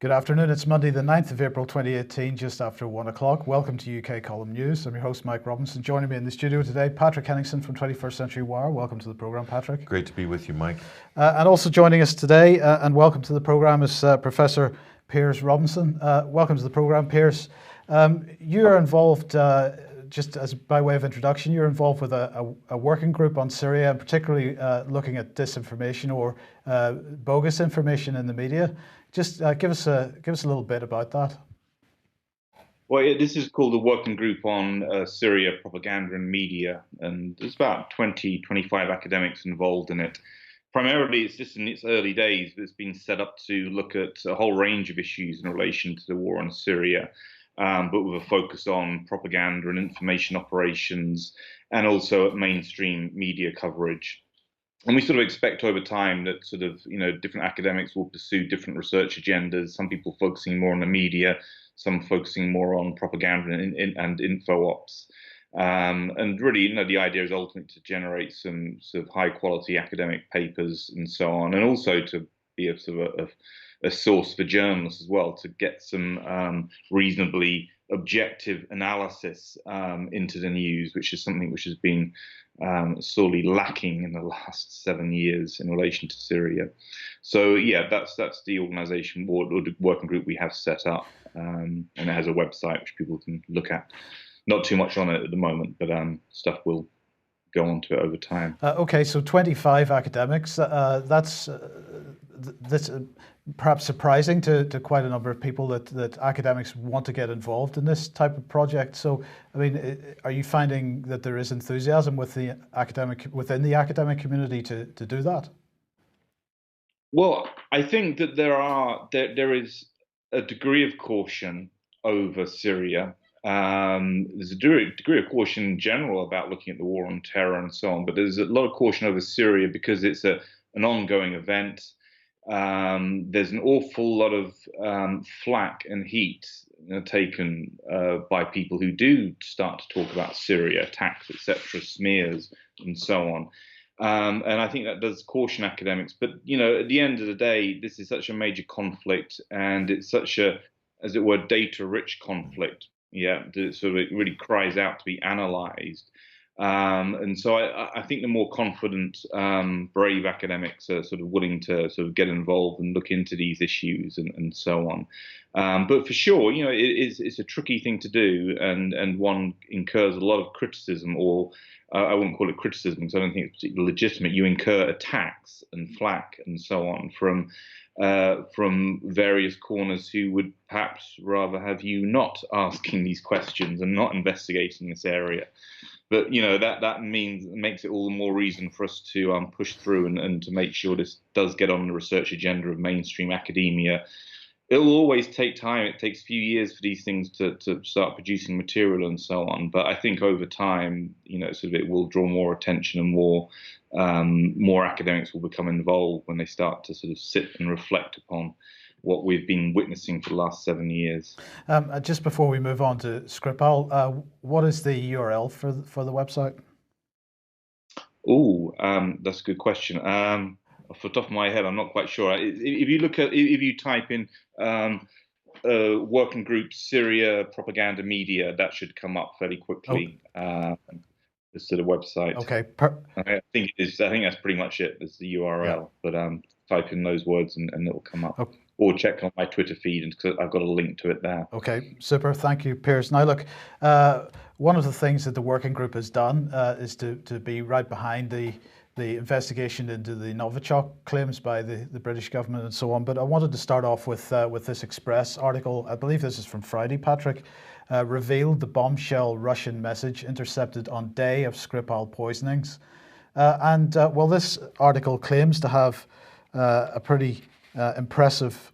Good afternoon. It's Monday, the 9th of April 2018, just after 1 o'clock. Welcome to UK Column News. I'm your host, Mike Robinson. Joining me in the studio today, Patrick Henningsen from 21st Century Wire. Welcome to the programme, Patrick. Great to be with you, Mike. And also joining us today, and welcome to the programme, is Professor Piers Robinson. Welcome to the programme, Piers. You are involved, just as by way of introduction, you're involved with a working group on Syria, and particularly looking at disinformation or bogus information in the media. Just give us a little bit about that. Well, this is called the Working Group on Syria Propaganda and Media, and there's about 25 academics involved in it. Primarily, it's just in its early days, but it's been set up to look at a whole range of issues in relation to the war on Syria, but with a focus on propaganda and information operations, and also at mainstream media coverage. And we sort of expect over time that different academics will pursue different research agendas, some people focusing more on the media, some focusing more on propaganda and info ops. And really, the idea is ultimately to generate some sort of high quality academic papers and so on, and also to be a source for journalists as well, to get some reasonably objective analysis into the news, which is something which has been sorely lacking in the last 7 years in relation to Syria. So yeah, that's the organisation or the working group we have set up, and it has a website which people can look at. Not too much on it at the moment, but stuff will go on to it over time. Okay, so 25 academics. That's perhaps surprising to quite a number of people that academics want to get involved in this type of project. So, I mean, are you finding that there is enthusiasm within the academic community to do that? Well, I think that there is a degree of caution over Syria. There's a degree of caution in general about looking at the war on terror and so on, but there's a lot of caution over Syria because it's an ongoing event. There's an awful lot of flack and heat taken by people who do start to talk about Syria, attacks, etc., smears, and so on. And I think that does caution academics. But, at the end of the day, this is such a major conflict, and it's such a, as it were, data-rich conflict. Yeah, so it really cries out to be analysed. And so I think the more confident, brave academics are sort of willing to sort of get involved and look into these issues and so on. But for sure, it's a tricky thing to do, and one incurs a lot of criticism, or I wouldn't call it criticism because I don't think it's particularly legitimate. You incur attacks and flack and so on from various corners who would perhaps rather have you not asking these questions and not investigating this area. But that makes it all the more reason for us to push through and to make sure this does get on the research agenda of mainstream academia. It will always take time. It takes a few years for these things to start producing material and so on. But I think over time, it will draw more attention and more academics will become involved when they start to sort of sit and reflect upon what we've been witnessing for the last 7 years. Just before we move on to Skripal, what is the URL for the website? Oh, that's a good question. Off the top of my head, I'm not quite sure. If you type in working group Syria propaganda media, that should come up fairly quickly. As to the website. Okay. I think it is. I think that's pretty much it. As the URL, yeah. But type in those words and it will come up. Okay. Or check on my Twitter feed, and I've got a link to it there. Okay, super. Thank you, Piers. Now, look, one of the things that the working group has done is to be right behind the investigation into the Novichok claims by the British government and so on. But I wanted to start off with this Express article. I believe this is from Friday, Patrick. Revealed the bombshell Russian message intercepted on day of Skripal poisonings. Well, this article claims to have a pretty impressive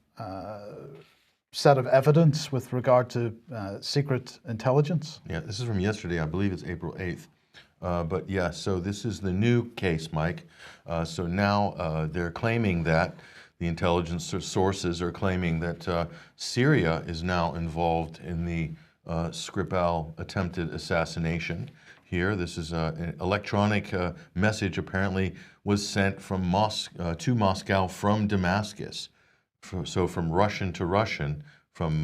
set of evidence with regard to secret intelligence. Yeah, this is from yesterday. I believe it's April 8th. But yeah, so this is the new case, Mike. So now they're claiming that the intelligence sources are claiming that Syria is now involved in the Skripal attempted assassination. Here, this is an electronic message apparently was sent from to Moscow from Damascus so from Russian to Russian, from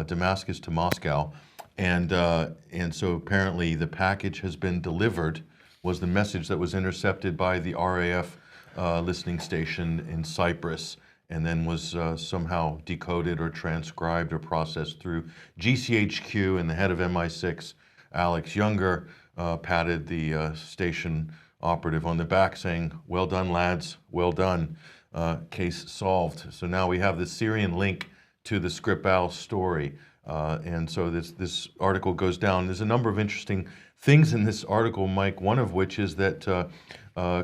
Damascus to Moscow, and so apparently the package has been delivered, was the message that was intercepted by the RAF listening station in Cyprus, and then was somehow decoded or transcribed or processed through GCHQ, and the head of MI6, Alex Younger, patted the station operative on the back saying, "Well done, lads, well done, case solved." So now we have the Syrian link to the Skripal story. And so this article goes down. There's a number of interesting things in this article, Mike, one of which is that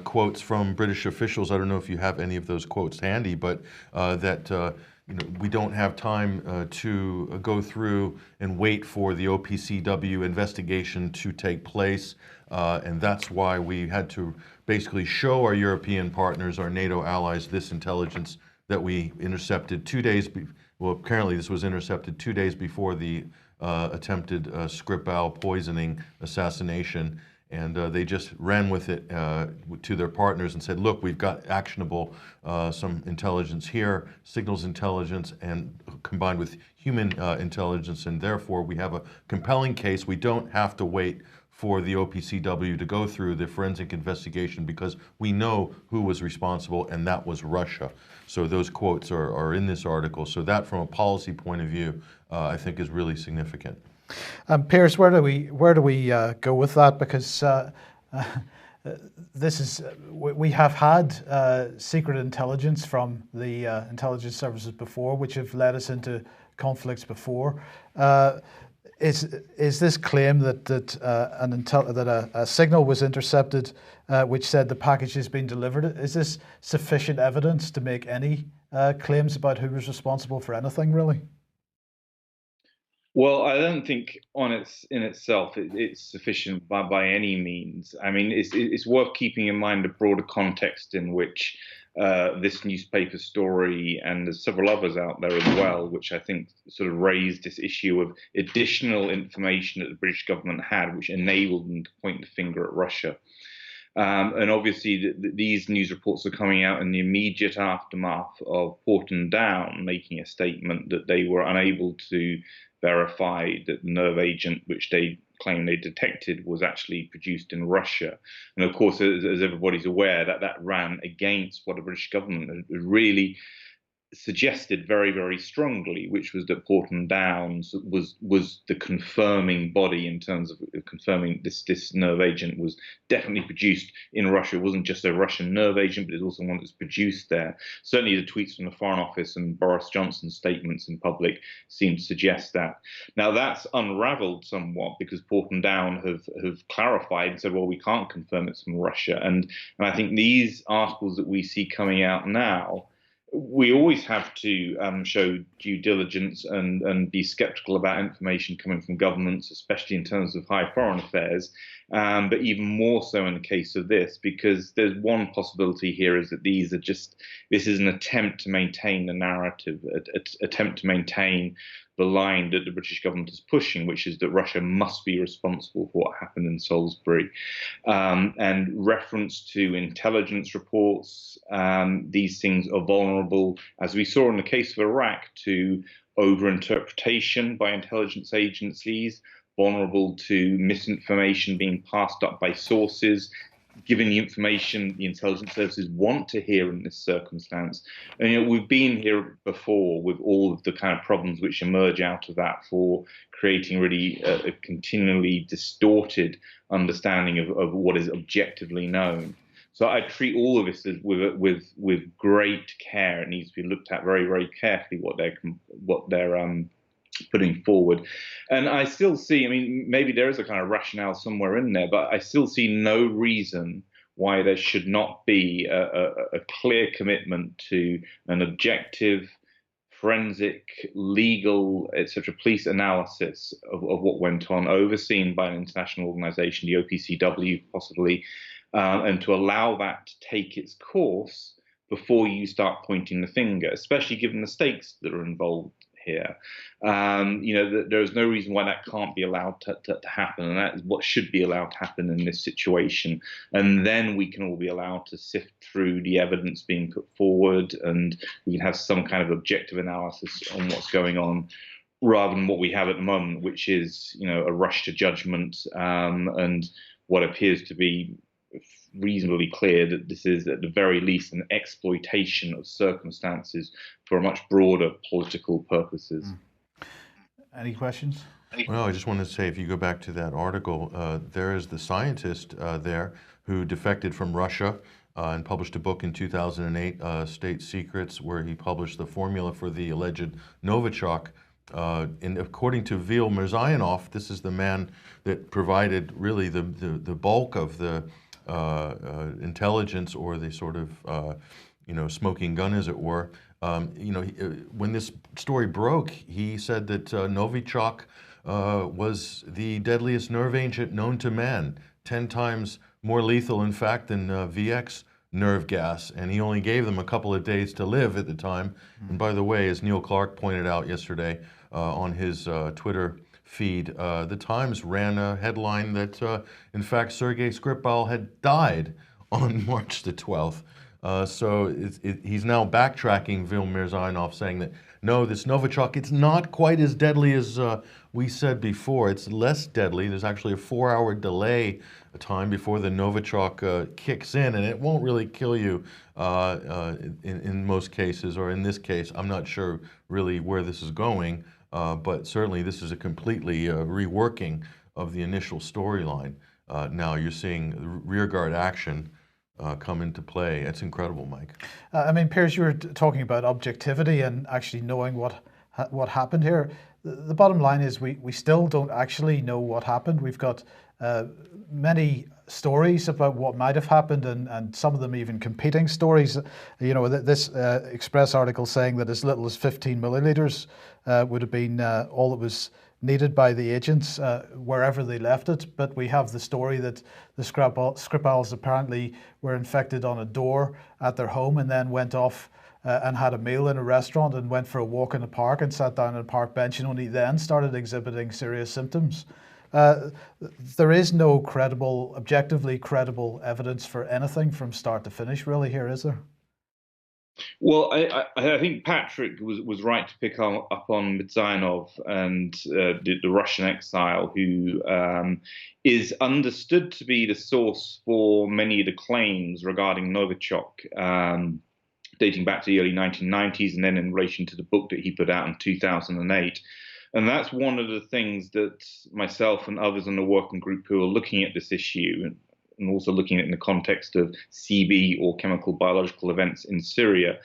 quotes from British officials, I don't know if you have any of those quotes handy, but that we don't have time to go through and wait for the OPCW investigation to take place. And that's why we had to basically show our European partners, our NATO allies, this intelligence that we intercepted 2 days. Well, apparently this was intercepted 2 days before the attempted Skripal poisoning assassination. And they just ran with it to their partners and said, look, we've got actionable some intelligence here, signals intelligence, and combined with human intelligence, and therefore we have a compelling case. We don't have to wait for the OPCW to go through the forensic investigation because we know who was responsible, and that was Russia. So those quotes are in this article. So that, from a policy point of view, I think is really significant. Piers, where do we go with that? Because we have had secret intelligence from the intelligence services before, which have led us into conflicts before. Is this claim that a signal was intercepted, which said the package has been delivered? Is this sufficient evidence to make any claims about who was responsible for anything, really? Well, I don't think in itself it's sufficient by any means. I mean, it's worth keeping in mind the broader context in which this newspaper story, and there's several others out there as well, which I think sort of raised this issue of additional information that the British government had, which enabled them to point the finger at Russia. And obviously, these news reports are coming out in the immediate aftermath of Porton Down making a statement that they were unable to verify that the nerve agent, which they claim they detected, was actually produced in Russia. And of course, as everybody's aware, that ran against what the British government had really suggested very, very strongly, which was that Porton Downs was the confirming body in terms of confirming this nerve agent was definitely produced in Russia. It wasn't just a Russian nerve agent, but it's also one that's produced there. Certainly the tweets from the Foreign Office and Boris Johnson's statements in public seem to suggest that. Now that's unraveled somewhat because Porton Down have clarified and said, well, we can't confirm it's from Russia. And I think these articles that we see coming out now, we always have to show due diligence and be skeptical about information coming from governments, especially in terms of high foreign affairs, but even more so in the case of this, because there's one possibility here is that this is an attempt to maintain the narrative, attempt to maintain the line that the British government is pushing, which is that Russia must be responsible for what happened in Salisbury. And reference to intelligence reports, these things are vulnerable, as we saw in the case of Iraq, to overinterpretation by intelligence agencies, vulnerable to misinformation being passed up by sources, given the information the intelligence services want to hear in this circumstance. And we've been here before with all of the kind of problems which emerge out of that for creating really a continually distorted understanding of what is objectively known. So I treat all of this with great care. It needs to be looked at very, very carefully what they're putting forward. And I still see, I mean, maybe there is a kind of rationale somewhere in there, but I still see no reason why there should not be a clear commitment to an objective, forensic, legal, etc., police analysis of what went on, overseen by an international organization, the OPCW possibly, and to allow that to take its course before you start pointing the finger, especially given the stakes that are involved here. There is no reason why that can't be allowed to happen, and that is what should be allowed to happen in this situation. And then we can all be allowed to sift through the evidence being put forward, and we can have some kind of objective analysis on what's going on, rather than what we have at the moment, which is a rush to judgment, and what appears to be reasonably clear that this is at the very least an exploitation of circumstances for much broader political purposes. Any questions? Well, I just wanted to say, if you go back to that article, there is the scientist there who defected from Russia and published a book in 2008, State Secrets, where he published the formula for the alleged Novichok. And according to Vil Mirzayanov, this is the man that provided really the bulk of the intelligence, or the sort of smoking gun, as it were. When this story broke, he said that Novichok was the deadliest nerve agent known to man, 10 times more lethal, in fact, than VX nerve gas, and he only gave them a couple of days to live at the time. And by the way, as Neil Clark pointed out yesterday on his Twitter feed, the Times ran a headline that, in fact, Sergei Skripal had died on March the 12th. So he's now backtracking, Vil Mirzayanov, saying that, no, this Novichok, it's not quite as deadly as we said before. It's less deadly. There's actually a 4-hour delay time before the Novichok kicks in, and it won't really kill you in most cases, or in this case. I'm not sure really where this is going, but certainly this is a completely reworking of the initial storyline. Now you're seeing rearguard action come into play. It's incredible, Mike. I mean, Piers, you were talking about objectivity and actually knowing what happened here. The bottom line is we still don't actually know what happened. We've got many stories about what might have happened, and some of them even competing stories. This Express article saying that as little as 15 milliliters would have been all that was needed by the agents wherever they left it. But we have the story that the Skripals apparently were infected on a door at their home, and then went off and had a meal in a restaurant, and went for a walk in the park, and sat down on a park bench, and only then started exhibiting serious symptoms. There is no objectively credible evidence for anything from start to finish, really, here, is there? Well, I think Patrick was right to pick up on Mirzayanov and the Russian exile, who is understood to be the source for many of the claims regarding Novichok, dating back to the early 1990s, and then in relation to the book that he put out in 2008. And that's one of the things that myself and others in the working group who are looking at this issue, and also looking at it in the context of CB, or chemical biological events in Syria,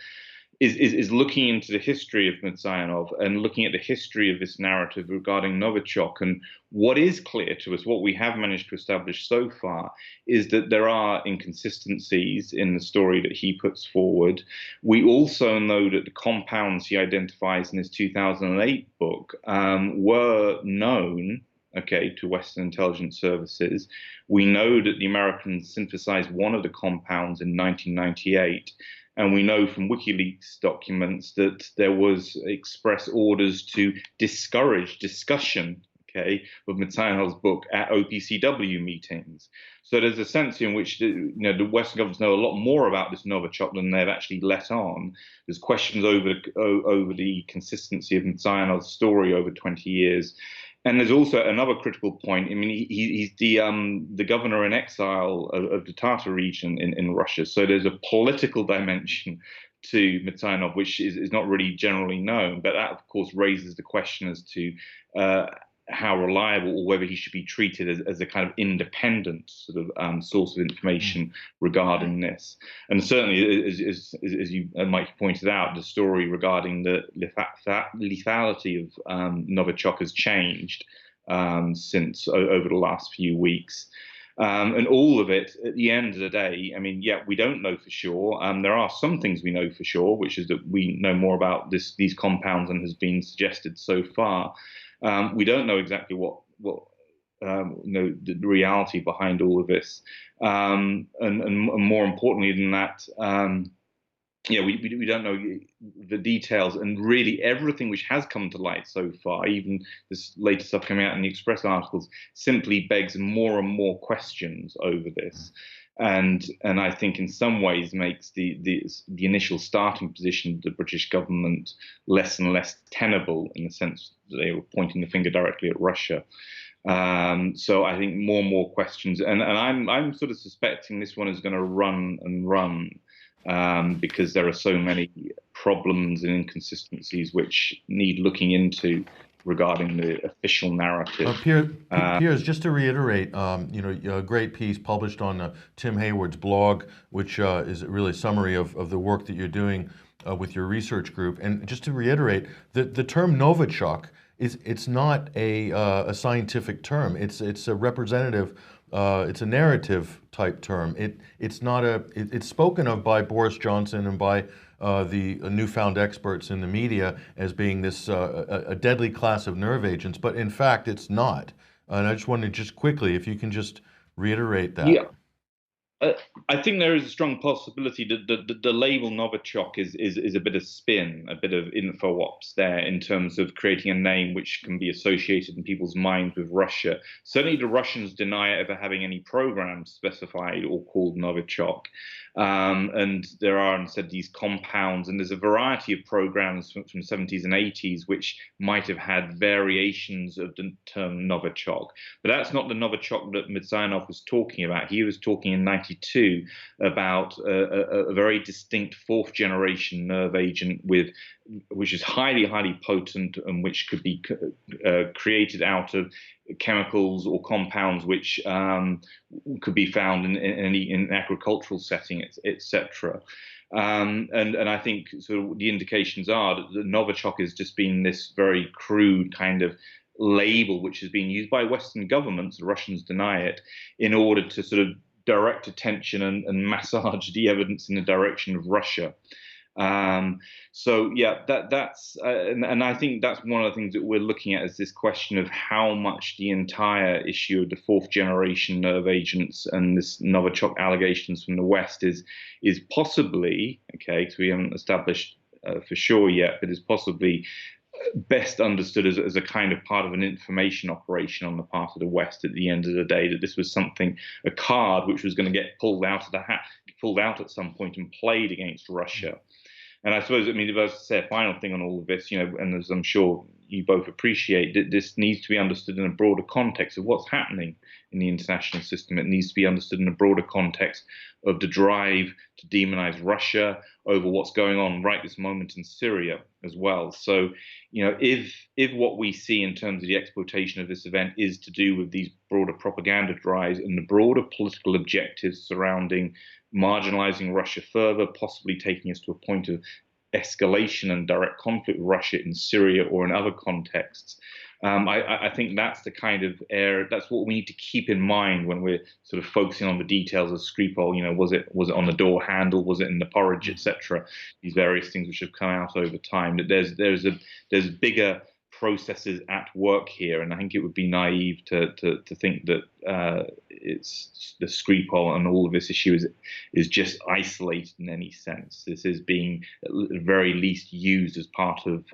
is looking into the history of Mirzayanov and looking at the history of this narrative regarding Novichok. And what is clear to us, what we have managed to establish so far, is that there are inconsistencies in the story that he puts forward. We also know that the compounds he identifies in his 2008 book were known, to Western intelligence services. We know that the Americans synthesized one of the compounds in 1998. And we know from WikiLeaks documents that there was express orders to discourage discussion, of Mirzayanov's book at OPCW meetings. So there's a sense in which the Western governments know a lot more about this Novichok than they've actually let on. There's questions over the consistency of Mirzayanov's story over 20 years. And there's also another critical point. I mean, he's the governor in exile of the Tatar region in Russia. So there's a political dimension to Mirzayanov, which is not really generally known. But that, of course, raises the question as to how reliable, or whether he should be treated as a kind of independent sort of source of information regarding this. And certainly, as you, Mike, pointed out, the story regarding the lethality of Novichok has changed since over the last few weeks. And all of it, at the end of the day, I mean, we don't know for sure. There are some things we know for sure, which is that we know more about these compounds than has been suggested so far. We don't know exactly what the reality behind all of this, and more importantly than that, yeah, we don't know the details, and really everything which has come to light so far, even this latest stuff coming out in the Express articles, simply begs more and more questions over this, and I think in some ways makes the initial starting position of the British government less and less tenable, in the sense that they were pointing the finger directly at Russia. So I think more and more questions, and I'm sort of suspecting this one is going to run and run, because there are so many problems and inconsistencies which need looking into regarding the official narrative. Piers, just to reiterate, a great piece published on Tim Hayward's blog, which is really a summary of the work that you're doing with your research group. And just to reiterate, the term Novichok it's not a scientific term. It's a representative. It's a narrative type term. It's not it's spoken of by Boris Johnson and by the newfound experts in the media as being this a deadly class of nerve agents, but in fact it's not. And I just wanted just quickly, if you can just reiterate that. Yeah. I think there is a strong possibility that the label Novichok is a bit of spin, a bit of info ops there, in terms of creating a name which can be associated in people's minds with Russia. Certainly the Russians deny ever having any programs specified or called Novichok. And there are instead these compounds, and there's a variety of programs from the 70s and 80s which might have had variations of the term Novichok. But that's not the Novichok that Mizanov was talking about. He was talking in 92 about a very distinct fourth generation nerve agent which is highly potent, and which could be created out of chemicals or compounds which could be found in an agricultural setting, etc. And I think sort of the indications are that the Novichok has just been this very crude kind of label which has been used by Western governments, the Russians deny it, in order to sort of direct attention and massage the evidence in the direction of Russia. So yeah, that's and I think that's one of the things that we're looking at, is this question of how much the entire issue of the fourth generation nerve agents and this Novichok allegations from the West is possibly, okay, because we haven't established for sure yet, but is possibly best understood as a kind of part of an information operation on the part of the West at the end of the day, that this was something, a card which was going to get pulled out of the hat, pulled out at some point and played against Russia. And I suppose, I mean, if I was to say a final thing on all of this, and as I'm sure you both appreciate, that this needs to be understood in a broader context of what's happening in the international system. It needs to be understood in a broader context of the drive to demonize Russia over what's going on right this moment in Syria as well. So, if what we see in terms of the exploitation of this event is to do with these broader propaganda drives and the broader political objectives surrounding marginalizing Russia further, possibly taking us to a point of escalation and direct conflict with Russia in Syria or in other contexts, I think that's the kind of area, that's what we need to keep in mind when we're sort of focusing on the details of Skripal. Was it on the door handle, was it in the porridge, etc. These various things which have come out over time. That there's bigger processes at work here, and I think it would be naive to think that it's the Skripal and all of this issue is just isolated in any sense. This is being at the very least used as part of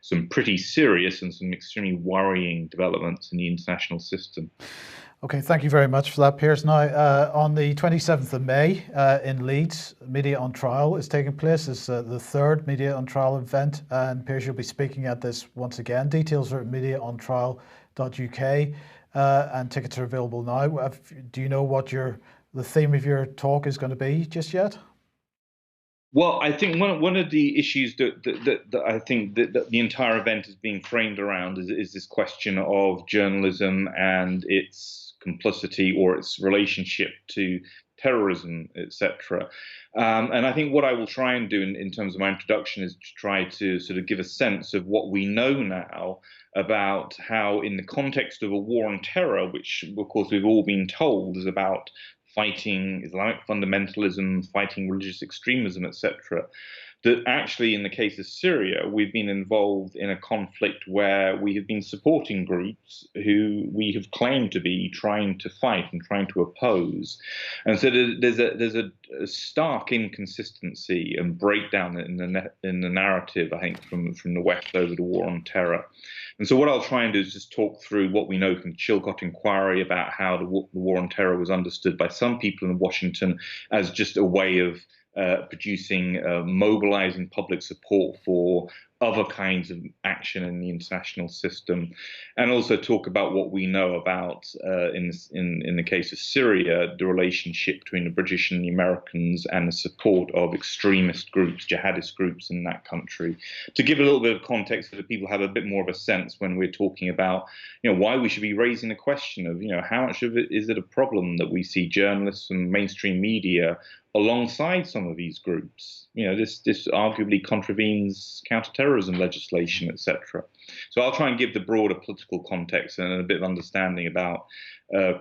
some pretty serious and some extremely worrying developments in the international system. Okay, thank you very much for that, Piers. Now, on the 27th of May in Leeds, Media on Trial is taking place. It's the third Media on Trial event, and Piers, you'll be speaking at this once again. Details are at mediaontrial.uk, and tickets are available now. Do you know what the theme of your talk is going to be just yet? Well, I think one of the issues that I think that the entire event is being framed around is this question of journalism and its complicity or its relationship to terrorism, etc. And I think what I will try and do in terms of my introduction is to try to sort of give a sense of what we know now about how, in the context of a war on terror, which of course we've all been told is about fighting Islamic fundamentalism, fighting religious extremism, etc., that actually, in the case of Syria, we've been involved in a conflict where we have been supporting groups who we have claimed to be trying to fight and trying to oppose. And so there's a stark inconsistency and breakdown in the narrative, I think, from the West over the war on terror. And so what I'll try and do is just talk through what we know from the Chilcot inquiry about how the war on terror was understood by some people in Washington as just a way of mobilizing public support for other kinds of action in the international system, and also talk about what we know about, in the case of Syria, the relationship between the British and the Americans and the support of extremist groups, jihadist groups in that country, to give a little bit of context so that people have a bit more of a sense when we're talking about, why we should be raising the question of, how much of it is it a problem that we see journalists and mainstream media alongside some of these groups. This arguably contravenes counterterrorism legislation, etc. So I'll try and give the broader political context and a bit of understanding about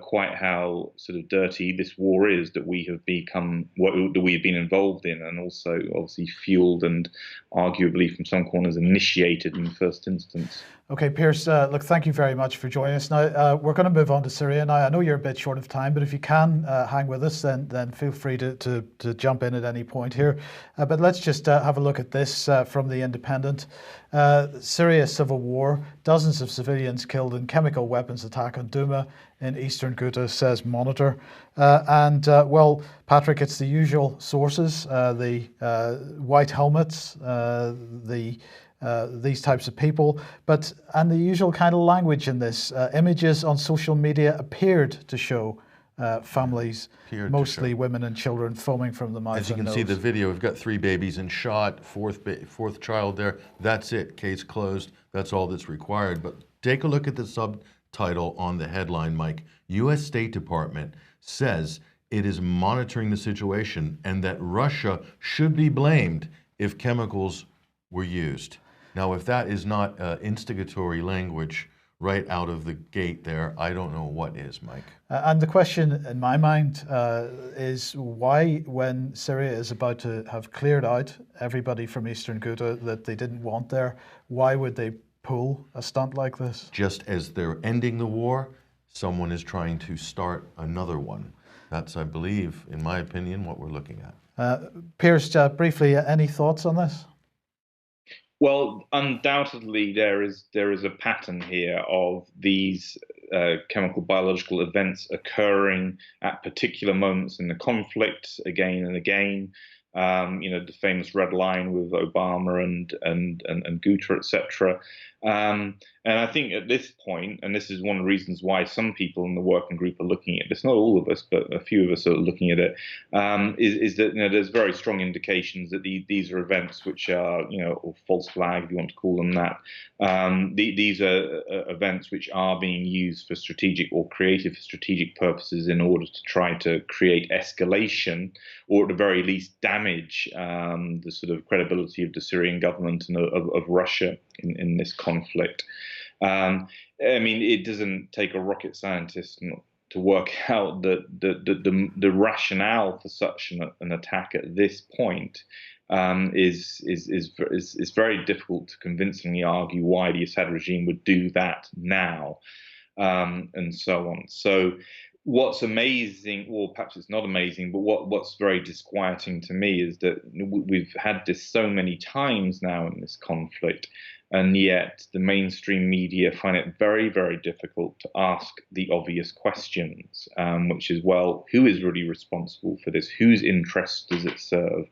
quite how sort of dirty this war is that we have become, that we have been involved in, and also obviously fueled and arguably from some corners initiated in the first instance. Okay, Piers, look, thank you very much for joining us. Now, we're going to move on to Syria. Now, I know you're a bit short of time, but if you can hang with us, then feel free to jump in at any point here. But let's just have a look at this from The Independent. Syria civil war, dozens of civilians killed in chemical weapons attack on Douma in eastern Ghouta, says Monitor. Well, Patrick, it's the usual sources, the white helmets, these types of people, and the usual kind of language in this. Images on social media appeared to show families, mostly women and children, foaming from the mouth. As you can see the video, we've got 3 babies in shot, fourth child there. That's it, case closed. That's all that's required. But take a look at the subtitle on the headline, Mike. U.S. State Department says it is monitoring the situation and that Russia should be blamed if chemicals were used. Now, if that is not instigatory language right out of the gate there, I don't know what is, Mike. And the question in my mind is why, when Syria is about to have cleared out everybody from eastern Ghouta that they didn't want there, why would they pull a stunt like this? Just as they're ending the war, someone is trying to start another one. That's, I believe, in my opinion, what we're looking at. Piers, briefly, any thoughts on this? Well, undoubtedly there is a pattern here of these chemical biological events occurring at particular moments in the conflict again and again. The famous red line with Obama and Ghouta, etc. And I think at this point, and this is one of the reasons why some people in the working group are looking at this, not all of us, but a few of us are looking at it, is that there's very strong indications that these are events which are, or false flag, if you want to call them that. These are events which are being used for strategic or creative strategic purposes in order to try to create escalation, or at the very least damage the sort of credibility of the Syrian government and of Russia in this conflict. It doesn't take a rocket scientist to work out that the rationale for such an attack at this point is very difficult to convincingly argue why the Assad regime would do that now, and so on. So what's amazing, or perhaps it's not amazing, but what's very disquieting to me is that we've had this so many times now in this conflict, and yet the mainstream media find it very, very difficult to ask the obvious questions, which is, well, who is really responsible for this? Whose interests does it serve?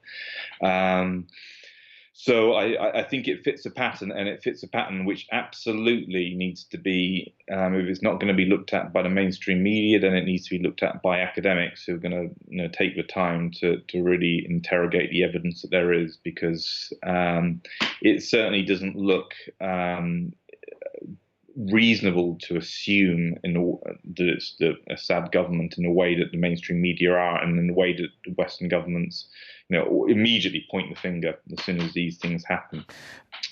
So I think it fits a pattern, and it fits a pattern which absolutely needs to be, if it's not going to be looked at by the mainstream media, then it needs to be looked at by academics who are going to take the time to really interrogate the evidence that there is, because it certainly doesn't look reasonable to assume that it's the Assad government in the way that the mainstream media are, and in the way that the Western governments, immediately point the finger as soon as these things happen.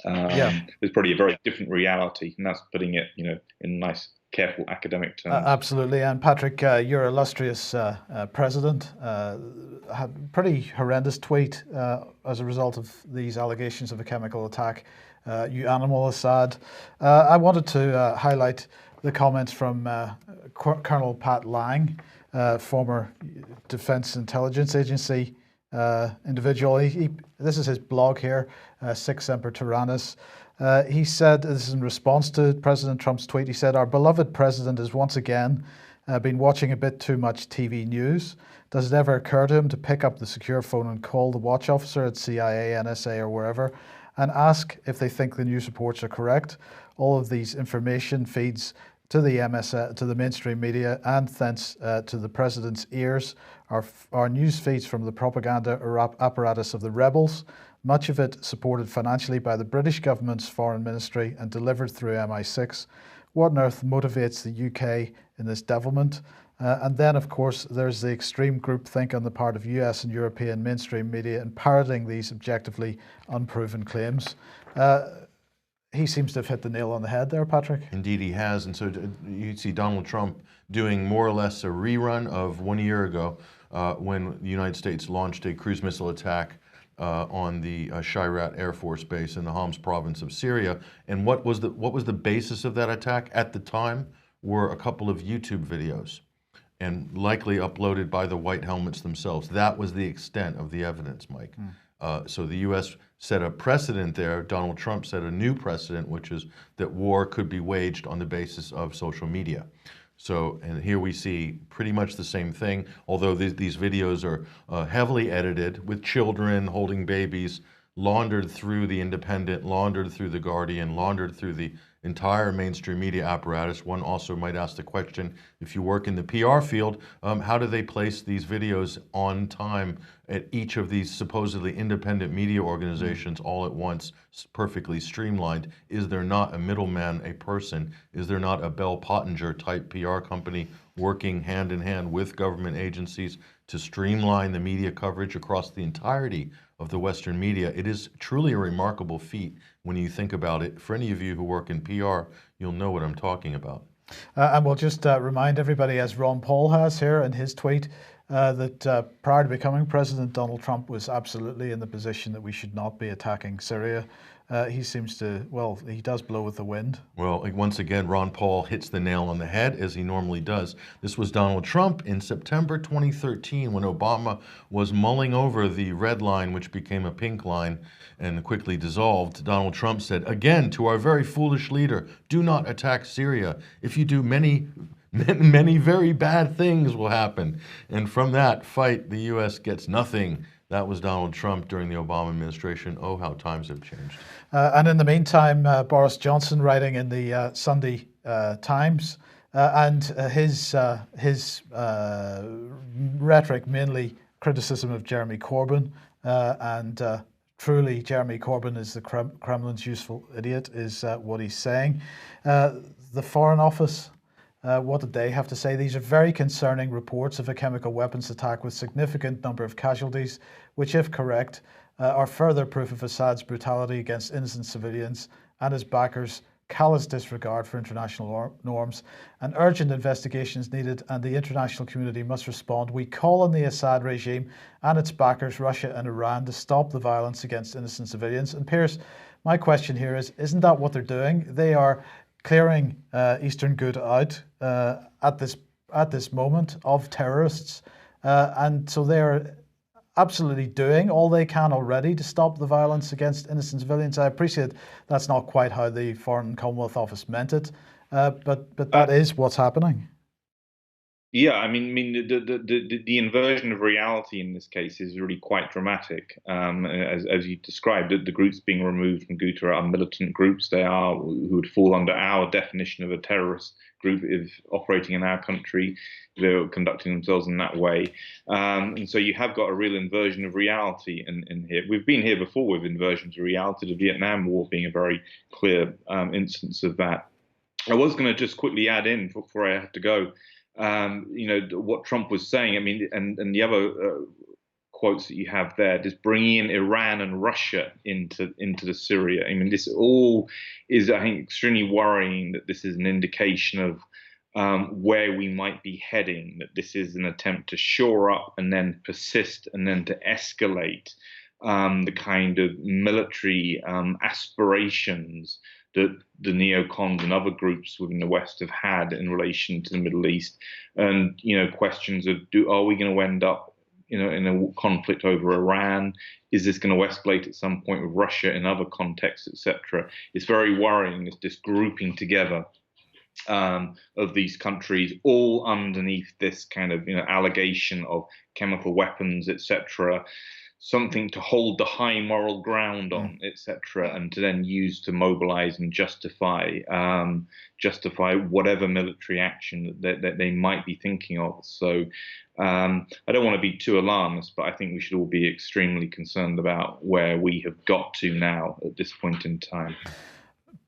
Yeah. There's probably a very different reality, and that's putting it, in nice, careful academic terms. Absolutely. And Patrick, your illustrious president had a pretty horrendous tweet as a result of these allegations of a chemical attack. You animal, Assad. I wanted to highlight the comments from Colonel Pat Lang, former Defense Intelligence Agency individual. This is his blog here, Sic Semper Tyrannis. He said, this is in response to President Trump's tweet, he said, "Our beloved president has once again been watching a bit too much TV news. Does it ever occur to him to pick up the secure phone and call the watch officer at CIA, NSA or wherever and ask if they think the news reports are correct? All of these information feeds to the to the mainstream media and thence to the president's ears are news feeds from the propaganda apparatus of the rebels, much of it supported financially by the British government's foreign ministry and delivered through MI6. What on earth motivates the UK in this devilment?" And then, of course, there's the extreme groupthink on the part of US and European mainstream media in parroting these objectively unproven claims. He seems to have hit the nail on the head there, Patrick. Indeed, he has. And so you see Donald Trump doing more or less a rerun of 1 year ago when the United States launched a cruise missile attack on the Shirat Air Force Base in the Homs province of Syria. And what was the basis of that attack at the time were a couple of YouTube videos, and likely uploaded by the White Helmets themselves. That was the extent of the evidence, Mike. So the U.S. set a precedent there. Donald Trump set a new precedent, which is that war could be waged on the basis of social media. So, and here we see pretty much the same thing, although these videos are heavily edited with children holding babies, laundered through the Independent, laundered through the Guardian, laundered through the entire mainstream media apparatus. One also might ask the question, if you work in the PR field, how do they place these videos on time at each of these supposedly independent media organizations all at once, perfectly streamlined? Is there not a middleman, a person? Is there not a Bell Pottinger type PR company working hand in hand with government agencies to streamline the media coverage across the entirety of the Western media? It is truly a remarkable feat when you think about it. For any of you who work in PR, you'll know what I'm talking about. And we'll just remind everybody, as Ron Paul has here in his tweet, that prior to becoming president, Donald Trump was absolutely in the position that we should not be attacking Syria. He seems to, well, he does blow with the wind. Well, once again, Ron Paul hits the nail on the head, as he normally does. This was Donald Trump in September 2013 when Obama was mulling over the red line, which became a pink line and quickly dissolved. Donald Trump said, again, to our very foolish leader, do not attack Syria. If you do, many very bad things will happen. And from that fight, the U.S. gets nothing. That was Donald Trump during the Obama administration. Oh, how times have changed. And in the meantime, Boris Johnson, writing in the Sunday Times, and his rhetoric, mainly criticism of Jeremy Corbyn, and truly Jeremy Corbyn is the Kremlin's useful idiot, is what he's saying. The Foreign Office, what did they have to say? These are very concerning reports of a chemical weapons attack with significant number of casualties, which, if correct, are further proof of Assad's brutality against innocent civilians and his backers' callous disregard for international norms. An urgent investigation is needed and the international community must respond. We call on the Assad regime and its backers, Russia and Iran, to stop the violence against innocent civilians. And Piers, my question here is, isn't that what they're doing? They are clearing Eastern Good out at this moment of terrorists, and so they're absolutely doing all they can already to stop the violence against innocent civilians. I appreciate that's not quite how the Foreign Commonwealth Office meant it, but that is what's happening. Yeah, I mean, the inversion of reality in this case is really quite dramatic. As you described, the groups being removed from Ghouta are militant groups. They are who would fall under our definition of a terrorist group if operating in our country. They're conducting themselves in that way, and so you have got a real inversion of reality in here. We've been here before with inversions of reality. The Vietnam War being a very clear instance of that. I was going to just quickly add in before I have to go. What Trump was saying, I mean, and the other quotes that you have there, just bringing in Iran and Russia into the Syria. I mean, this all is, I think, extremely worrying. That this is an indication of where we might be heading. That this is an attempt to shore up and then persist and then to escalate the kind of military aspirations that the neocons and other groups within the West have had in relation to the Middle East, and questions of are we going to end up in a conflict over Iran? Is this going to escalate at some point with Russia in other contexts, etc.? It's very worrying. This grouping together of these countries, all underneath this kind of allegation of chemical weapons, etc. Something to hold the high moral ground on, etc., and to then use to mobilize and justify whatever military action that they might be thinking of. So I don't want to be too alarmist, but I think we should all be extremely concerned about where we have got to now at this point in time.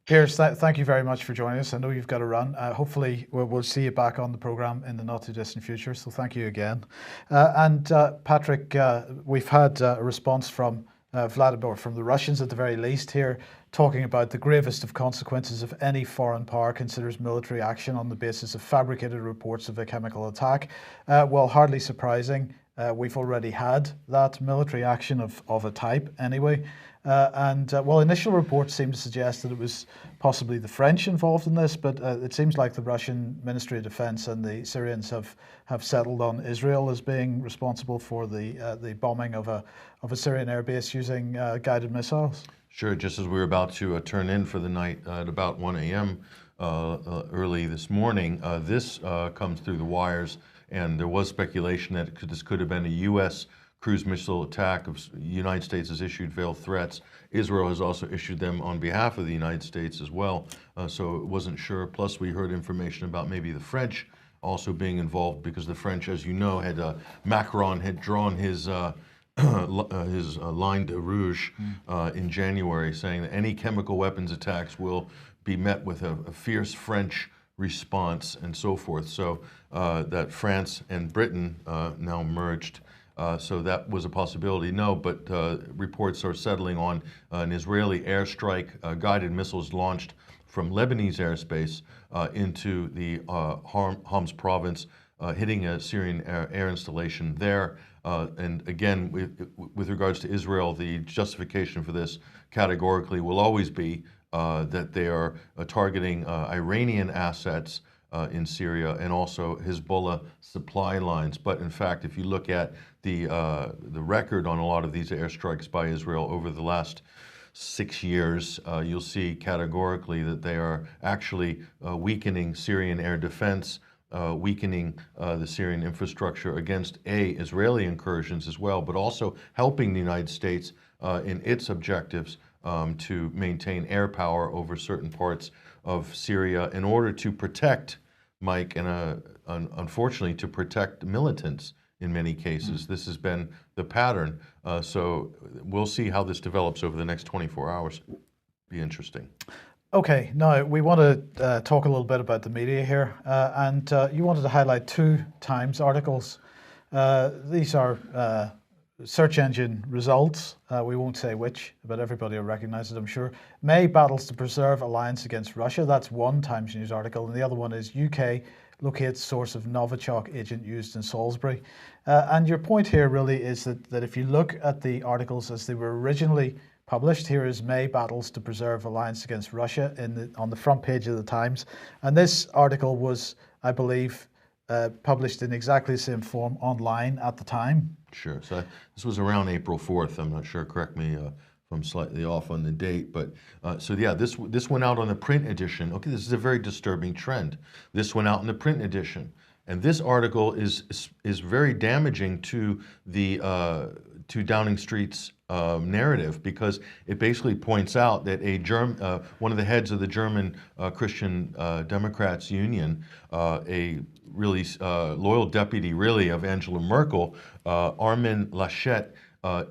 Piers, thank you very much for joining us. I know you've got to run. Hopefully we'll see you back on the programme in the not too distant future, so thank you again. And Patrick, we've had a response from Vladimir, from the Russians at the very least here, talking about the gravest of consequences if any foreign power considers military action on the basis of fabricated reports of a chemical attack. Well, hardly surprising. We've already had that military action of a type anyway. Well, initial reports seem to suggest that it was possibly the French involved in this, but it seems like the Russian Ministry of Defense and the Syrians have settled on Israel as being responsible for the bombing of a Syrian airbase using guided missiles. Sure, just as we were about to turn in for the night at about 1 a.m. Early this morning, this comes through the wires, and there was speculation that this could have been a U.S. cruise missile attack. The United States has issued veiled threats. Israel has also issued them on behalf of the United States as well. So it wasn't sure. Plus, we heard information about maybe the French also being involved, because the French, as you know, Macron had drawn his ligne de rouge in January, saying that any chemical weapons attacks will be met with a fierce French response and so forth. So that France and Britain now merged. So that was a possibility. No, but reports are settling on an Israeli airstrike, guided missiles launched from Lebanese airspace into the Homs province, hitting a Syrian air installation there. And again, with regards to Israel, the justification for this categorically will always be that they are targeting Iranian assets in Syria and also Hezbollah supply lines. But in fact, if you look at the record on a lot of these airstrikes by Israel over the last 6 years, you'll see categorically that they are actually weakening Syrian air defense, weakening the Syrian infrastructure against Israeli incursions as well, but also helping the United States in its objectives to maintain air power over certain parts of Syria in order to protect, Mike, and unfortunately to protect militants in many cases. This has been the pattern. So we'll see how this develops over the next 24 hours. Be interesting. Okay, now we want to talk a little bit about the media here. And you wanted to highlight 2 Times articles. These are search engine results. We won't say which, but everybody will recognize it, I'm sure. May battles to preserve alliance against Russia. That's one Times News article. And the other one is UK locates source of Novichok agent used in Salisbury. And your point here really is that if you look at the articles as they were originally published, here is May battles to preserve alliance against Russia on the front page of the Times. And this article was, I believe, published in exactly the same form online at the time. Sure. So this was around April 4th. I'm not sure. Correct me if I'm slightly off on the date. But so yeah, this went out on the print edition. Okay, this is a very disturbing trend. This went out in the print edition, and this article is very damaging to the to Downing Street's narrative, because it basically points out that one of the heads of the German Christian Democrats Union, a really loyal deputy, really, of Angela Merkel, Armin Laschet,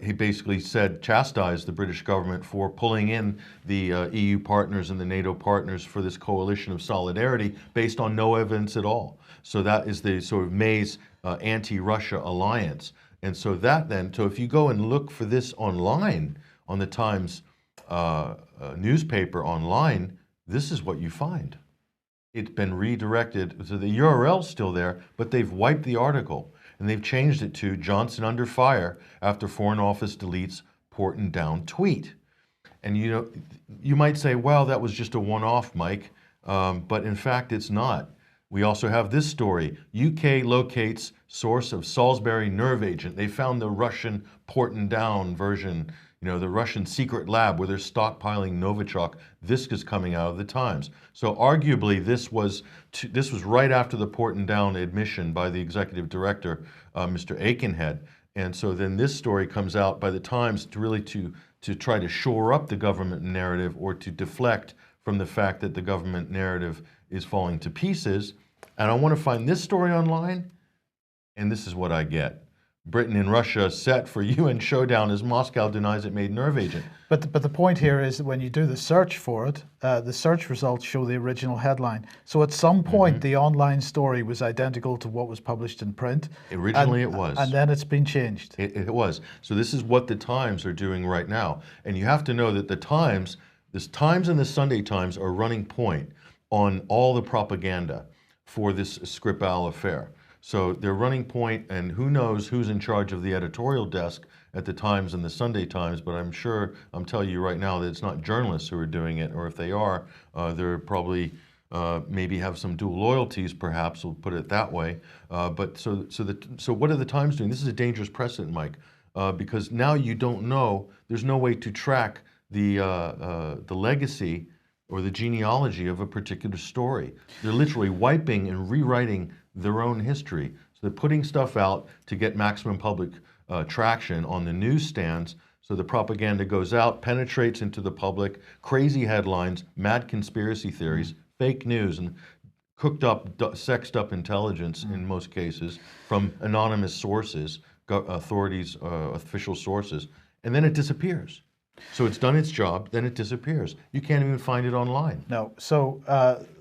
he basically chastised the British government for pulling in the EU partners and the NATO partners for this coalition of solidarity based on no evidence at all. So that is the sort of May's anti-Russia alliance. And so so if you go and look for this online on the Times newspaper online, this is what you find. It's been redirected, so the URL's still there, but they've wiped the article and they've changed it to Johnson under fire after Foreign Office deletes Porton down tweet. And you might say, well, that was just a one-off, Mike, but in fact it's not. We also have this story. UK locates source of Salisbury nerve agent. They found the Russian Porton down version, the Russian secret lab where they're stockpiling Novichok. This is coming out of the Times. So arguably this was right after the Porton down admission by the executive director, Mr. Aikenhead. And so then this story comes out by the Times to try to shore up the government narrative or to deflect from the fact that the government narrative is falling to pieces. And I want to find this story online, and this is what I get. Britain and Russia set for UN showdown as Moscow denies it made nerve agent. But the point here is that when you do the search for it, the search results show the original headline. So at some point, the online story was identical to what was published in print. Originally it was. And then it's been changed. It was. So this is what the Times are doing right now. And you have to know that the Times and the Sunday Times are running point on all the propaganda for this Skripal affair. So they're running point, and who knows who's in charge of the editorial desk at the Times and the Sunday Times, but I'm telling you right now that it's not journalists who are doing it, or if they are, they're probably maybe have some dual loyalties, perhaps, we'll put it that way. But so what are the Times doing? This is a dangerous precedent, Mike, because now you don't know, there's no way to track the legacy or the genealogy of a particular story. They're literally wiping and rewriting their own history. So they're putting stuff out to get maximum public traction on the newsstands. So the propaganda goes out, penetrates into the public, crazy headlines, mad conspiracy theories, fake news, and cooked up, sexed up intelligence in most cases from anonymous sources, authorities, official sources, and then it disappears. So it's done its job, then it disappears. You can't even find it online. No. So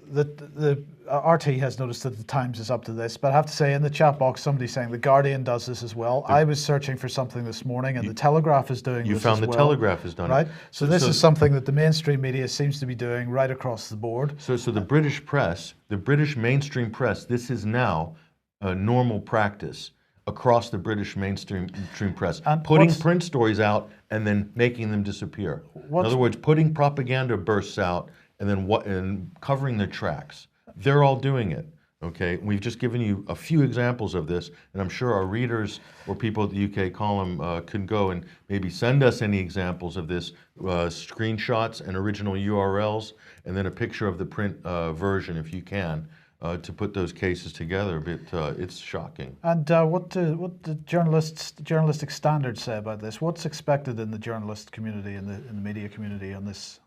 the RT has noticed that the Times is up to this, but I have to say in the chat box somebody's saying the Guardian does this as well. I was searching for something this morning, and the Telegraph is doing this as well. You found the Telegraph has done it. Right? So this is something that the mainstream media seems to be doing right across the board. So the British press, the British mainstream press, this is now a normal practice across the British mainstream press, And putting print stories out and then making them disappear. In other words, putting propaganda bursts out and then covering the tracks. They're all doing it. Okay, we've just given you a few examples of this, and I'm sure our readers or people at the UK column can go and maybe send us any examples of this, screenshots and original URLs, and then a picture of the print version if you can. To put those cases together, but it's shocking. And what do journalistic standards say about this? What's expected in the journalist community, in the media community on this?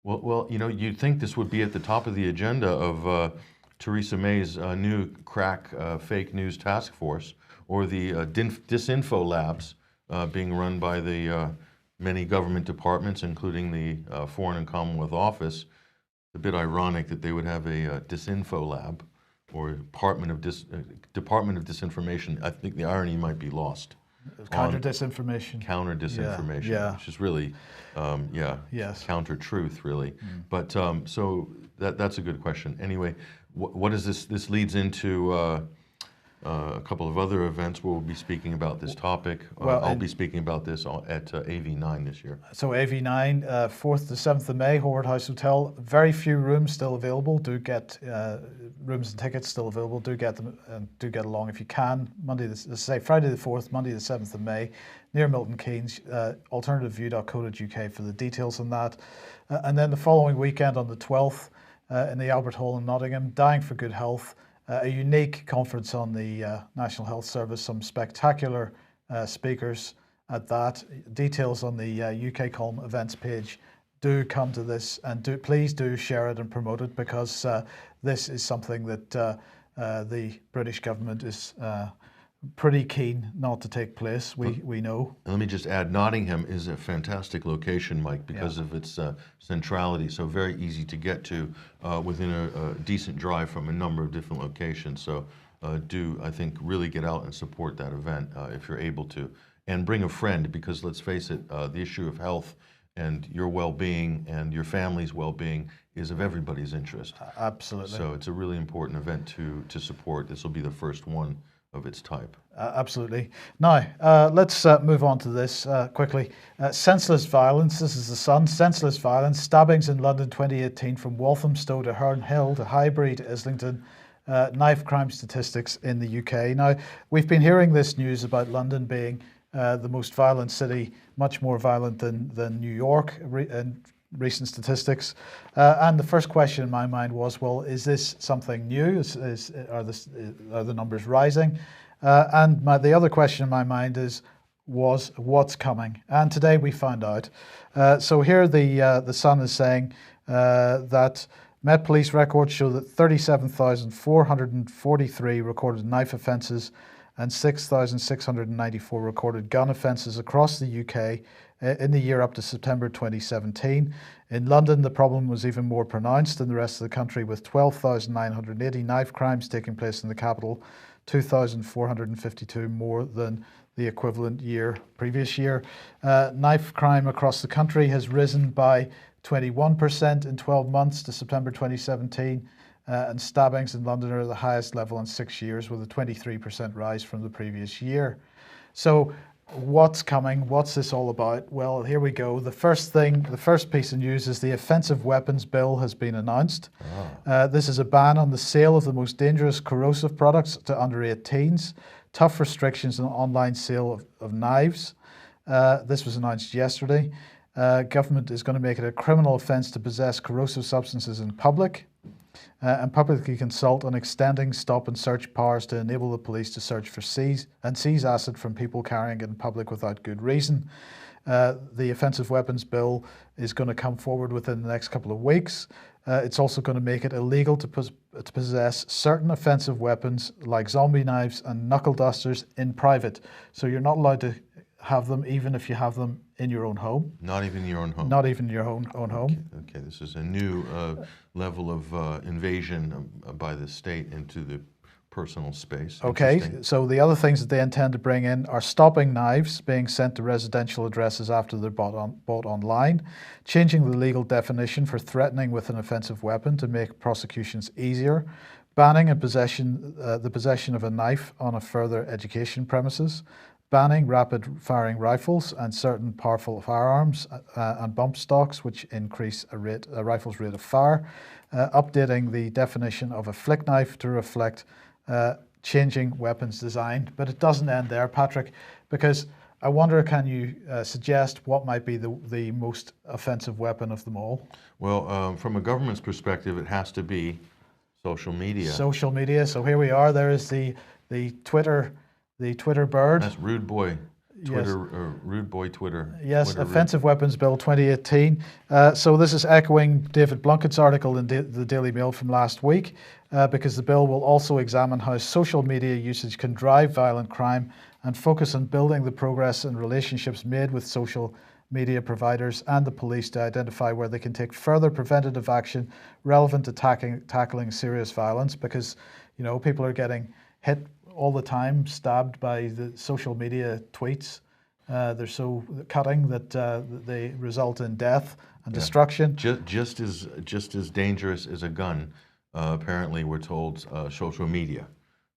Well, you'd think this would be at the top of the agenda of Theresa May's new crack fake news task force, or the disinfo labs being run by the many government departments, including the Foreign and Commonwealth Office. A bit ironic that they would have a disinfo lab or Department of Disinformation. I think the irony might be lost. Counter disinformation. Counter disinformation, yeah. which is really, yes. counter truth, really. But so that's a good question. Anyway, what does this leads into? A couple of other events where we'll be speaking about this topic. I'll be speaking about this at AV9 this year. So AV9, 4th to 7th of May, Howard House Hotel. Very few rooms still available. Do get rooms and tickets still available. Do get them and do get along if you can. Friday the 4th, Monday the 7th of May, near Milton Keynes. Alternativeview.co.uk for the details on that. And then the following weekend on the 12th in the Albert Hall in Nottingham, Dying for Good Health. A unique conference on the National Health Service, some spectacular speakers at that. Details on the UK Column events page. Do come to this, and please do share it and promote it, because this is something that the British government is pretty keen not to take place, we know. And let me just add, Nottingham is a fantastic location, Mike, because of its centrality, so very easy to get to within a decent drive from a number of different locations. So do, I think, really get out and support that event if you're able to. And bring a friend, because let's face it, the issue of health and your well-being and your family's well-being is of everybody's interest. Absolutely. So it's a really important event to support. This will be the first one of its type. Absolutely. Now, let's move on to this quickly. Senseless violence, this is the Sun. Senseless violence, stabbings in London 2018 from Walthamstow to Herne Hill to Highbury to Islington. Knife crime statistics in the UK. Now, we've been hearing this news about London being the most violent city, much more violent than New York in recent statistics. And the first question in my mind was, well, is this something new? Are the numbers rising? And the other question in my mind was what's coming? And today we found out. So here the Sun is saying that Met Police records show that 37,443 recorded knife offences and 6,694 recorded gun offences across the UK in the year up to September 2017. In London, the problem was even more pronounced than the rest of the country, with 12,980 knife crimes taking place in the capital, 2,452 more than the equivalent previous year. Knife crime across the country has risen by 21% in 12 months to September 2017. And stabbings in London are at the highest level in 6 years, with a 23% rise from the previous year. So what's coming? What's this all about? Well, here we go. The first piece of news is the Offensive Weapons Bill has been announced. This is a ban on the sale of the most dangerous corrosive products to under 18s, tough restrictions on online sale of knives. This was announced yesterday. Government is going to make it a criminal offence to possess corrosive substances in public. And publicly consult on extending stop and search powers to enable the police to search for seize acid from people carrying it in public without good reason. The Offensive Weapons Bill is going to come forward within the next couple of weeks. It's also going to make it illegal to possess certain offensive weapons like zombie knives and knuckle dusters in private. So you're not allowed to have them even if you have them in your own home. Not even in your own home. Not even your own home. Okay, this is a new level of invasion by the state into the personal space. Okay, so the other things that they intend to bring in are stopping knives being sent to residential addresses after they're bought online, changing the legal definition for threatening with an offensive weapon to make prosecutions easier, banning the possession of a knife on a further education premises, banning rapid-firing rifles and certain powerful firearms and bump stocks, which increase a rifle's rate of fire, updating the definition of a flick knife to reflect changing weapons design. But it doesn't end there, Patrick, because I wonder, can you suggest what might be the most offensive weapon of them all? Well, from a government's perspective, it has to be social media. Social media. So here we are. There is the Twitter bird. That's rude boy Twitter, yes. Rude boy Twitter. Yes, Twitter Offensive Weapons Bill 2018. So this is echoing David Blunkett's article in the Daily Mail from last week, because the bill will also examine how social media usage can drive violent crime and focus on building the progress and relationships made with social media providers and the police to identify where they can take further preventative action relevant to tackling serious violence, because people are getting hit all the time, stabbed by the social media tweets. They're so cutting that they result in death and destruction. Just as dangerous as a gun, apparently we're told, social media,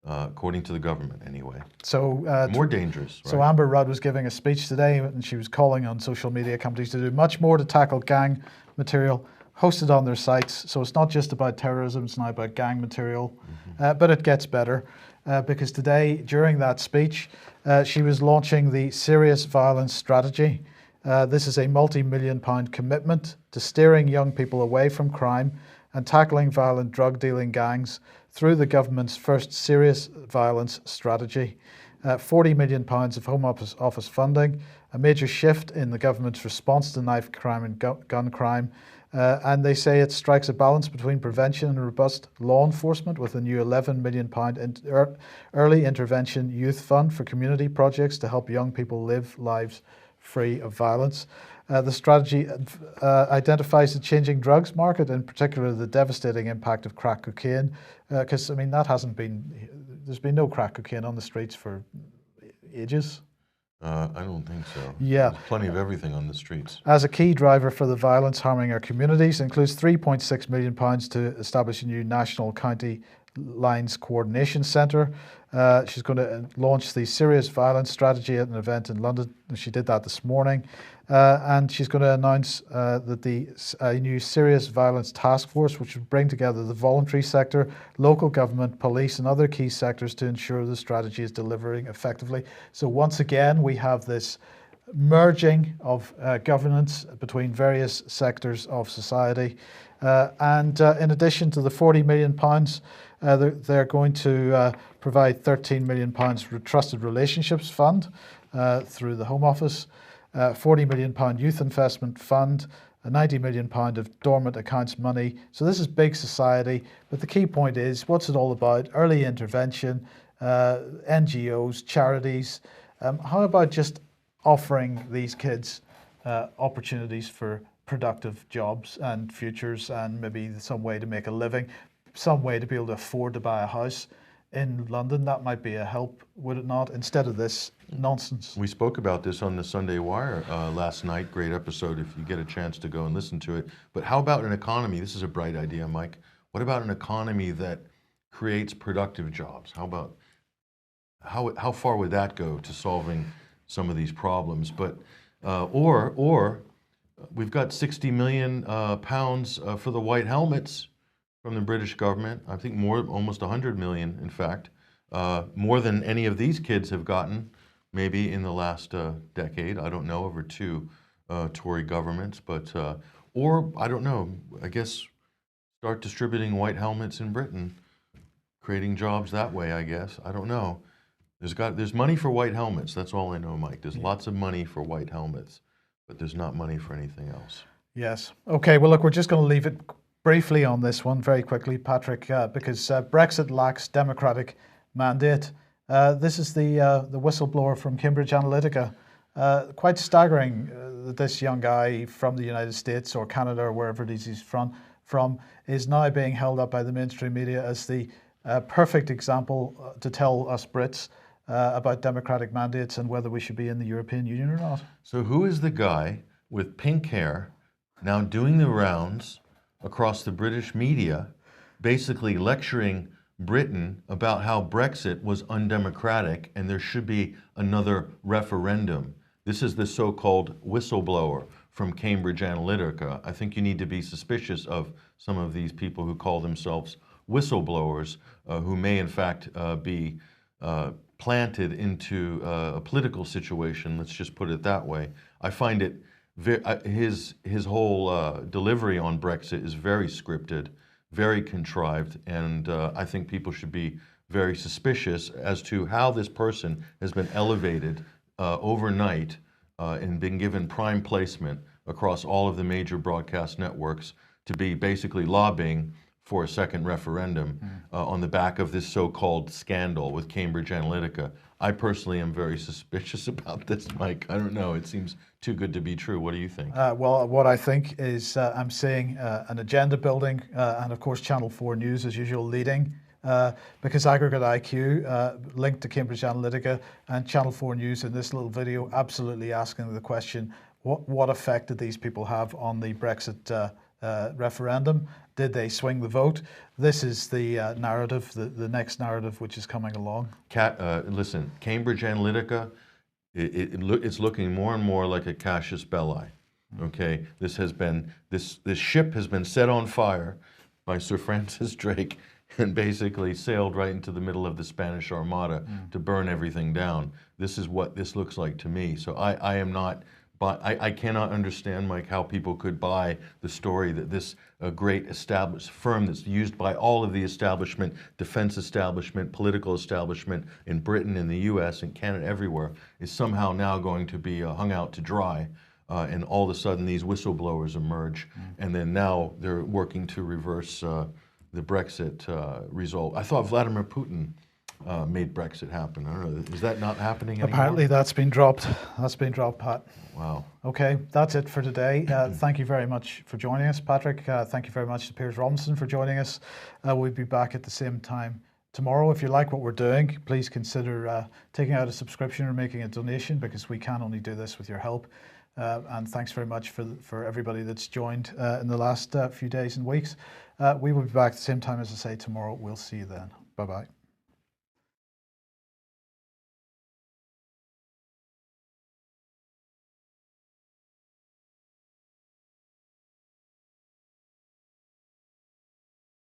according to the government anyway. So more dangerous. Right? So Amber Rudd was giving a speech today, and she was calling on social media companies to do much more to tackle gang material hosted on their sites. So it's not just about terrorism, it's now about gang material. But it gets better. Because today, during that speech, she was launching the Serious Violence Strategy. This is a multi-million-pound commitment to steering young people away from crime and tackling violent drug-dealing gangs through the government's first serious violence strategy. £40 million of Home Office funding, a major shift in the government's response to knife crime and gun crime, And they say it strikes a balance between prevention and robust law enforcement with a new £11 million early intervention youth fund for community projects to help young people live lives free of violence. The strategy identifies the changing drugs market, in particular the devastating impact of crack cocaine, because I mean there's been no crack cocaine on the streets for ages. I don't think so. Yeah. There's plenty of everything on the streets. As a key driver for the violence harming our communities, includes £3.6 million to establish a new national county lines coordination centre. She's going to launch the serious violence strategy at an event in London. She did that this morning. And she's going to announce that a new serious violence task force, which will bring together the voluntary sector, local government, police and other key sectors to ensure the strategy is delivering effectively. So once again, we have this merging of governance between various sectors of society. And in addition to the £40 million, they're going to provide £13 million Trusted Relationships Fund through the Home Office, £40 million Youth Investment Fund, a £90 million of dormant accounts money. So this is big society, but the key point is, what's it all about? Early intervention, NGOs, charities. How about just offering these kids opportunities for productive jobs and futures, and maybe some way to make a living, some way to be able to afford to buy a house in London? That might be a help, would it not, instead of this nonsense? We spoke about this on the Sunday Wire last night. Great episode if you get a chance to go and listen to it. But how about an economy? This is a bright idea, Mike. What about an economy that creates productive jobs? How far would that go to solving some of these problems? But or we've got 60 million pounds for the white helmets from the British government. I think almost 100 million, in fact, more than any of these kids have gotten, maybe in the last decade. I don't know, over two Tory governments, but or I don't know. I guess start distributing white helmets in Britain, creating jobs that way. I guess I don't know. There's money for white helmets. That's all I know, Mike. There's lots of money for white helmets, but there's not money for anything else. Yes. Okay. Well, look, we're just going to leave it briefly on this one very quickly, Patrick, because Brexit lacks democratic mandate. This is the whistleblower from Cambridge Analytica. Quite staggering that this young guy from the United States or Canada or wherever it is he's from is now being held up by the mainstream media as the perfect example to tell us Brits about democratic mandates and whether we should be in the European Union or not. So who is the guy with pink hair now doing the rounds across the British media, basically lecturing Britain about how Brexit was undemocratic and there should be another referendum? This is the so-called whistleblower from Cambridge Analytica. I think you need to be suspicious of some of these people who call themselves whistleblowers, who may in fact be planted into a political situation. Let's just put it that way. I find it his whole delivery on Brexit is very scripted, very contrived, and I think people should be very suspicious as to how this person has been elevated overnight and been given prime placement across all of the major broadcast networks to be basically lobbying for a second referendum on the back of this so-called scandal with Cambridge Analytica. I personally am very suspicious about this, Mike. I don't know. It seems too good to be true. What do you think? Well, what I think is I'm seeing an agenda building and, of course, Channel 4 News, as usual, leading because Aggregate IQ linked to Cambridge Analytica and Channel 4 News in this little video absolutely asking the question, what effect did these people have on the Brexit referendum? Did they swing the vote? This is the narrative, the next narrative which is coming along. Listen, Cambridge Analytica, it's looking more and more like a casus belli. Okay, this ship has been set on fire by Sir Francis Drake and basically sailed right into the middle of the Spanish Armada to burn everything down. This is what this looks like to me. So I am not. But I cannot understand, Mike, how people could buy the story that this great established firm that's used by all of the establishment, defense establishment, political establishment in Britain, in the US, and Canada, everywhere, is somehow now going to be hung out to dry and all of a sudden these whistleblowers emerge, and then now they're working to reverse the Brexit result. I thought Vladimir Putin made Brexit happen. I don't know, is that not happening anymore? Apparently that's been dropped. That's been dropped, Pat. Wow. Okay, that's it for today. Thank you very much for joining us, Patrick. Thank you very much to Piers Robinson for joining us. We'll be back at the same time tomorrow. If you like what we're doing, please consider taking out a subscription or making a donation, because we can only do this with your help. And thanks very much for everybody that's joined in the last few days and weeks. We will be back at the same time, as I say, tomorrow. We'll see you then. Bye-bye.